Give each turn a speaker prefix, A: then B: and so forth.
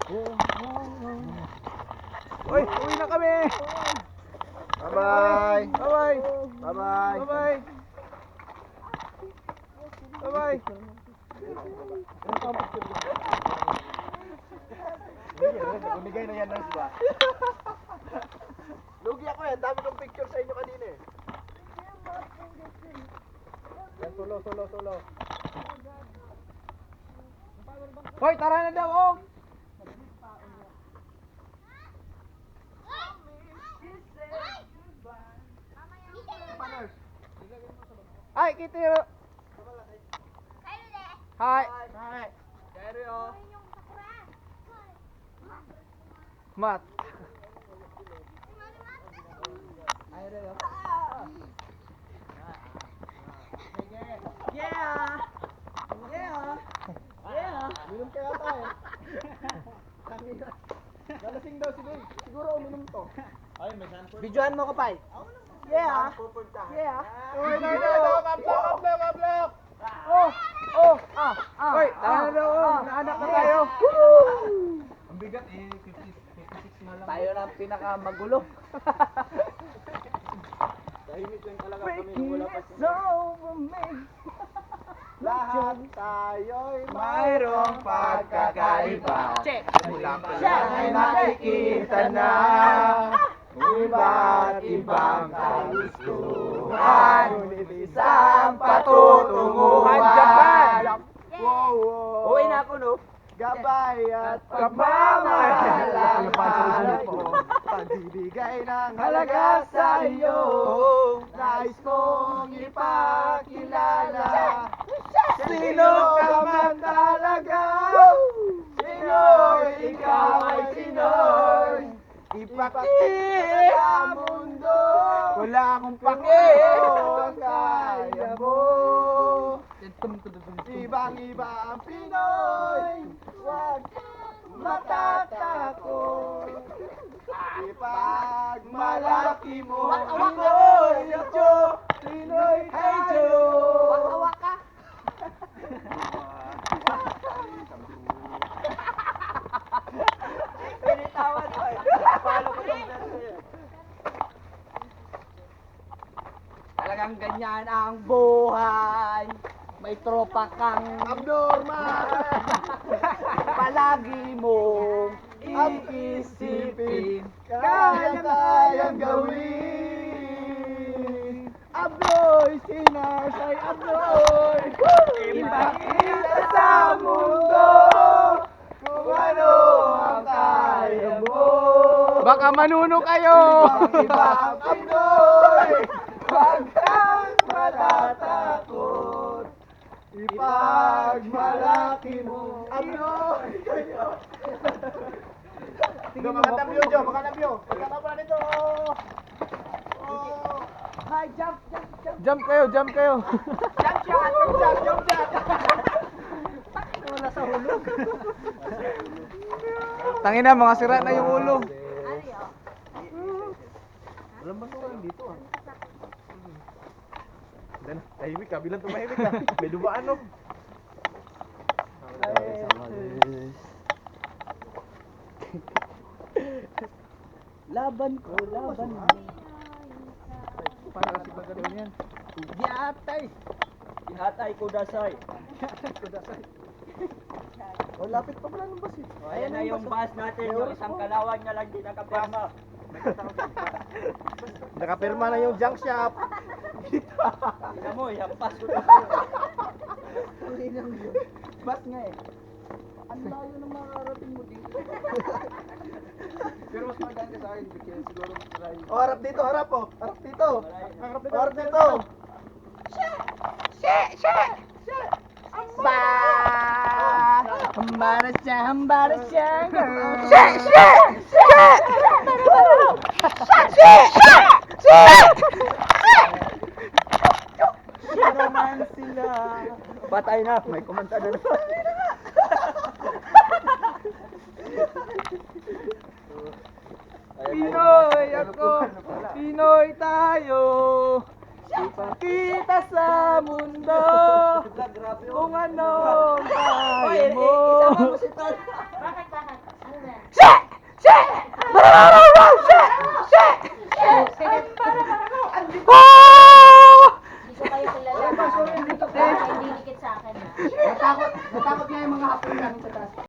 A: Uy, uwi na kami.
B: Bye-bye.
A: Bye-bye.
B: Bye-bye.
A: Bye-bye. Bye-bye.
B: Bumigay na yan, nurse ba? Lugi ako yan. Dami kong picture sa inyo kanina eh. Yan, solo.
A: Hoy, tara na daw, oh. Hi, Kitty. Hi.
B: Hi.
A: Stereo. Mat.
B: Minum kaya tayo. Nalasing daw si Dave. Siguro uminom to.
C: Videoan mo ko, Pai. Yeah. Yeah.
A: Uy, mablok. Oh. Hoy, tara na daw, oh. Naanak na tayo.
B: Ang bigat eh, 56 na lang.
C: Tayo na ang pinakamagulo.
B: Tahimik lang talaga kami. Wala pa si
C: Lahat
B: tayo'y
A: mayroong pagkakaiba.
C: Check.
A: Siya ay nakikita na iba't ibang kagustuhan, ngunit isang patutunguhan. Japan!
C: Uwi na ako, no?
B: Gabay at
A: Pagmamahal
B: pagbibigay ng halaga sa iyo. Nais kong ipakilala sino ka man talaga. Sino'y ikaw ay sino'y ipakita sa mundo.
A: Wala akong pake.
B: Kaya mo. Ibang-iba ang Pinoy. Huwag matatakot. Ipagmalaki mo. Pinoy ako. Pinoy tayo.
C: Waka-waka ka. Pinitawan ko eh. Paano ko itong verso yun? Talagang ganyan ang buhay. May tropa kang
B: Abnormal.
C: palagi mong
B: Iisipin. Kaya-kayang gawin. Abnoy, sinners ay abnoy. Ipakita sa mundo kung ano ang kaya mo.
A: Baka manuno kayo.
B: Ibang abnoy, huwag kang matatakot. Ipagmalaki mo. Abnoy kayo. Makatapyo, Jo, makatapyo. Magkakapa nito.
C: Hi, jump.
A: Jump kayo.
C: Jump shot. Wala sa hulog.
A: Tangina, mga sira na yung ulo.
B: Walang basura dito ah. Dan, tahimik ka. Bilang tumahimik ka. May dumaan no.
C: Laban ko.
B: Paano kasi magano'n yan?
C: Ihatay ko dasay.
B: Oh, lapit pa pala ng bus eh.
C: Ayan na yung bus natin. Yung isang kalawag na lang di nakapirma.
B: Nakapirma na yung junk shop.
C: Tingnan mo, ihampas ko na.
B: Bus nga eh. Ang layo ng makakarating mo dito. Pero mas maganda sa akin kasi siguro try. Oh, harap dito, harap oh. Harap dito. Harap dito.
C: Hambara siya, girl.
B: Naman sila.
C: Patay na, may kumanta na naman.
A: Pinoy ako, Pinoy tayo. Ipakita sa mundo kung ano ang kaya mo.
C: Isama mo si Tol.
D: Hindi ko kayo kilala. Hindi dikit sa akin, ha?
C: Natakot nga yung mga hapon namin sa taas.